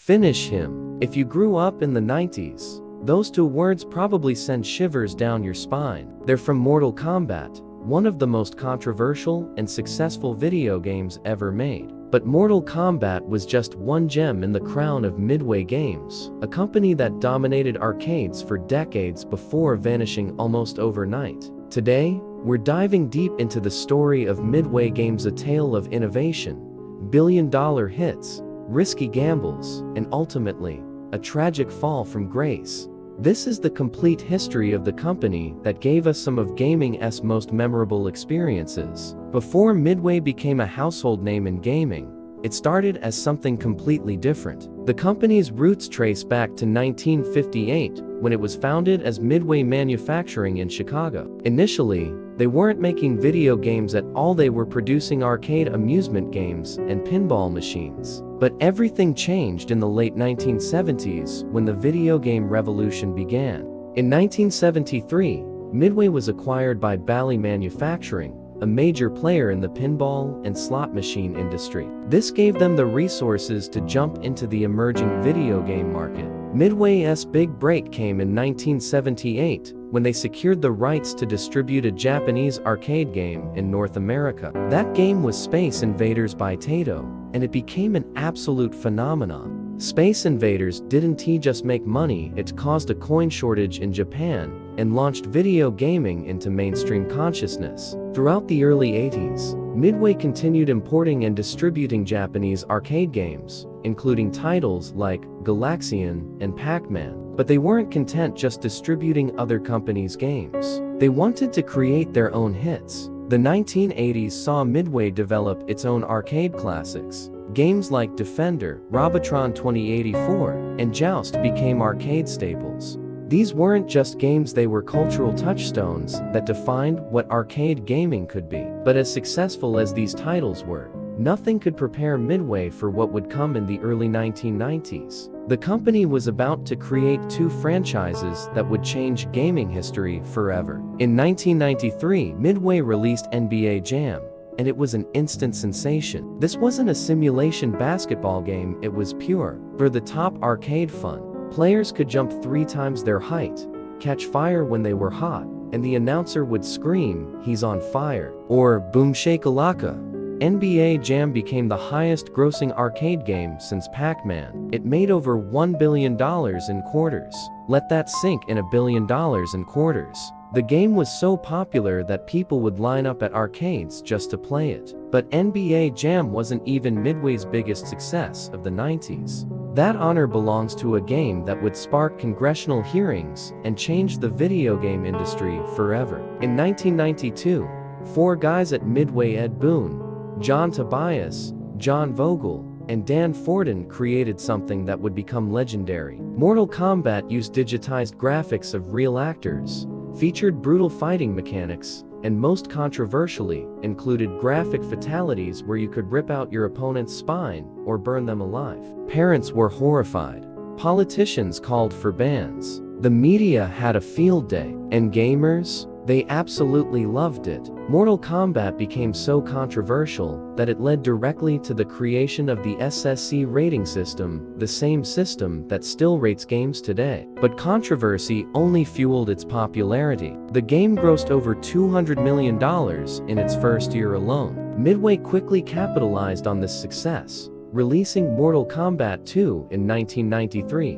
Finish him. If you grew up in the 90s, those two words probably send shivers down your spine. They're from Mortal Kombat, one of the most controversial and successful video games ever made. But Mortal Kombat was just one gem in the crown of Midway Games, a company that dominated arcades for decades before vanishing almost overnight. Today, we're diving deep into the story of Midway Games, a tale of innovation, billion-dollar hits, risky gambles, and ultimately, a tragic fall from grace. This is the complete history of the company that gave us some of gaming's most memorable experiences. Before Midway became a household name in gaming, it started as something completely different. The company's roots trace back to 1958, when it was founded as Midway Manufacturing in Chicago. Initially, they weren't making video games at all. They were producing arcade amusement games and pinball machines. But everything changed in the late 1970s when the video game revolution began. In 1973, Midway was acquired by Bally Manufacturing, a major player in the pinball and slot machine industry. This gave them the resources to jump into the emerging video game market. Midway's big break came in 1978 when they secured the rights to distribute a Japanese arcade game in North America. That game was Space Invaders by Taito, and it became an absolute phenomenon. Space Invaders didn't just make money, it caused a coin shortage in Japan and launched video gaming into mainstream consciousness. Throughout the early 80s, Midway continued importing and distributing Japanese arcade games, including titles like Galaxian and Pac-Man. But they weren't content just distributing other companies' games. They wanted to create their own hits. The 1980s saw Midway develop its own arcade classics. Games like Defender, Robotron 2084, and Joust became arcade staples. These weren't just games, they were cultural touchstones that defined what arcade gaming could be. But as successful as these titles were, nothing could prepare Midway for what would come in the early 1990s. The company was about to create two franchises that would change gaming history forever. In 1993, Midway released NBA Jam, and it was an instant sensation. This wasn't a simulation basketball game, it was pure, over-the-top arcade fun. Players could jump 3 times their height, catch fire when they were hot, and the announcer would scream, "He's on fire," or "Boomshakalaka." NBA Jam became the highest-grossing arcade game since Pac-Man. It made over $1 billion in quarters. Let that sink in, $1 billion in quarters. The game was so popular that people would line up at arcades just to play it. But NBA Jam wasn't even Midway's biggest success of the 90s. That honor belongs to a game that would spark congressional hearings and change the video game industry forever. In 1992, 4 guys at Midway, Ed Boon, John Tobias, John Vogel, and Dan Forden, created something that would become legendary. Mortal Kombat used digitized graphics of real actors, featured brutal fighting mechanics, and most controversially, included graphic fatalities where you could rip out your opponent's spine or burn them alive. Parents were horrified. Politicians called for bans. The media had a field day. And gamers? They absolutely loved it. Mortal Kombat became so controversial that it led directly to the creation of the SSC rating system, the same system that still rates games today. But controversy only fueled its popularity. The game grossed over $200 million in its first year alone. Midway quickly capitalized on this success, releasing Mortal Kombat 2 in 1993,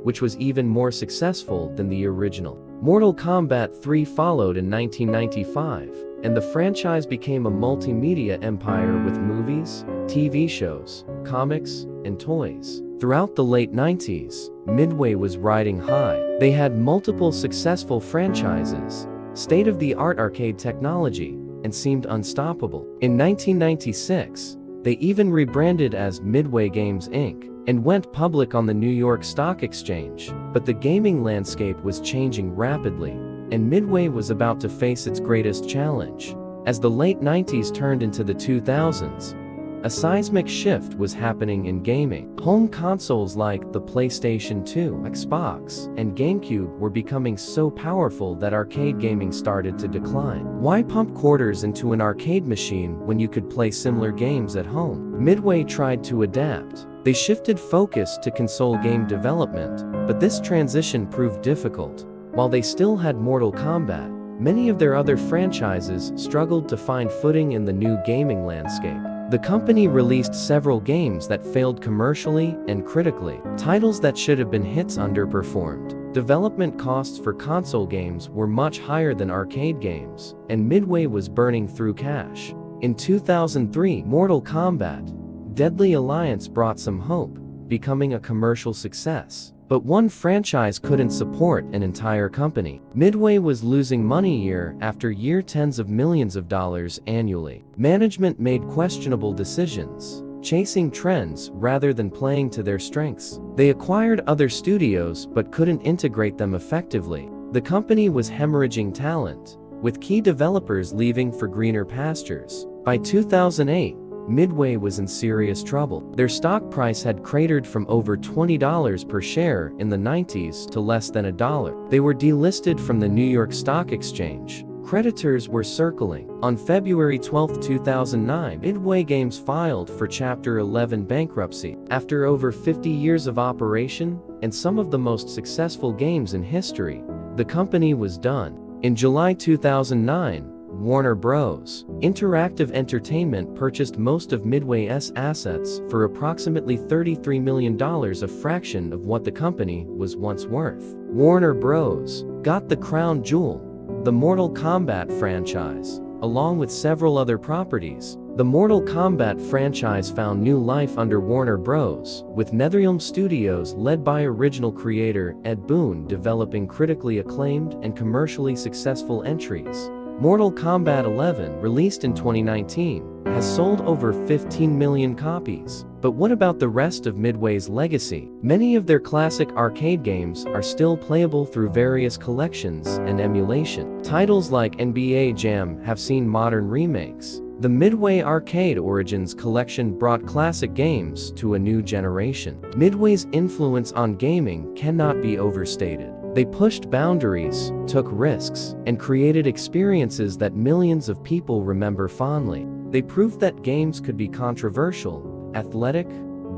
which was even more successful than the original. Mortal Kombat 3 followed in 1995, and the franchise became a multimedia empire with movies, TV shows, comics, and toys. Throughout the late 90s, Midway was riding high. They had multiple successful franchises, state-of-the-art arcade technology, and seemed unstoppable. In 1996, they even rebranded as Midway Games Inc. and went public on the New York Stock Exchange. But the gaming landscape was changing rapidly, and Midway was about to face its greatest challenge. As the late 90s turned into the 2000s, a seismic shift was happening in gaming. Home consoles like the PlayStation 2, Xbox, and GameCube were becoming so powerful that arcade gaming started to decline. Why pump quarters into an arcade machine when you could play similar games at home? Midway tried to adapt. They shifted focus to console game development, but this transition proved difficult. While they still had Mortal Kombat, many of their other franchises struggled to find footing in the new gaming landscape. The company released several games that failed commercially and critically. Titles that should have been hits underperformed. Development costs for console games were much higher than arcade games, and Midway was burning through cash. In 2003, Mortal Kombat: Deadly Alliance brought some hope, becoming a commercial success. But one franchise couldn't support an entire company. Midway was losing money year after year, tens of millions of dollars annually. Management made questionable decisions, chasing trends rather than playing to their strengths. They acquired other studios but couldn't integrate them effectively. The company was hemorrhaging talent, with key developers leaving for greener pastures. By 2008, Midway was in serious trouble. Their stock price had cratered from over $20 per share in the 90s to less than $1. They were delisted from the New York Stock Exchange. Creditors were circling. On February 12, 2009, Midway Games filed for Chapter 11 bankruptcy. After over 50 years of operation and some of the most successful games in history, the company was done. In July 2009, Warner Bros. Interactive Entertainment purchased most of Midway's assets for approximately $33 million, a fraction of what the company was once worth. Warner Bros. Got the crown jewel, the Mortal Kombat franchise, along with several other properties. The Mortal Kombat franchise found new life under Warner Bros., with NetherRealm Studios led by original creator Ed Boon developing critically acclaimed and commercially successful entries. Mortal Kombat 11, released in 2019, has sold over 15 million copies. But what about the rest of Midway's legacy? Many of their classic arcade games are still playable through various collections and emulation. Titles like NBA Jam have seen modern remakes. The Midway Arcade Origins collection brought classic games to a new generation. Midway's influence on gaming cannot be overstated. They pushed boundaries, took risks, and created experiences that millions of people remember fondly. They proved that games could be controversial, athletic,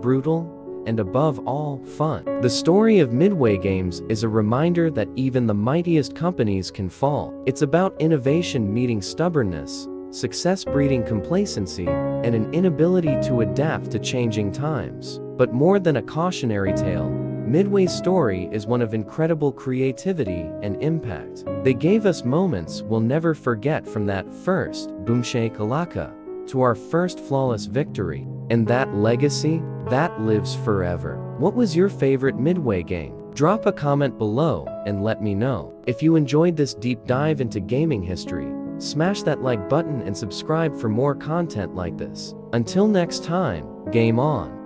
brutal, and above all, fun. The story of Midway Games is a reminder that even the mightiest companies can fall. It's about innovation meeting stubbornness, success breeding complacency, and an inability to adapt to changing times. But more than a cautionary tale, Midway's story is one of incredible creativity and impact. They gave us moments we'll never forget, from that first Boomshakalaka to our first flawless victory. And that legacy, that lives forever. What was your favorite Midway game? Drop a comment below and let me know. If you enjoyed this deep dive into gaming history, smash that like button and subscribe for more content like this. Until next time, game on.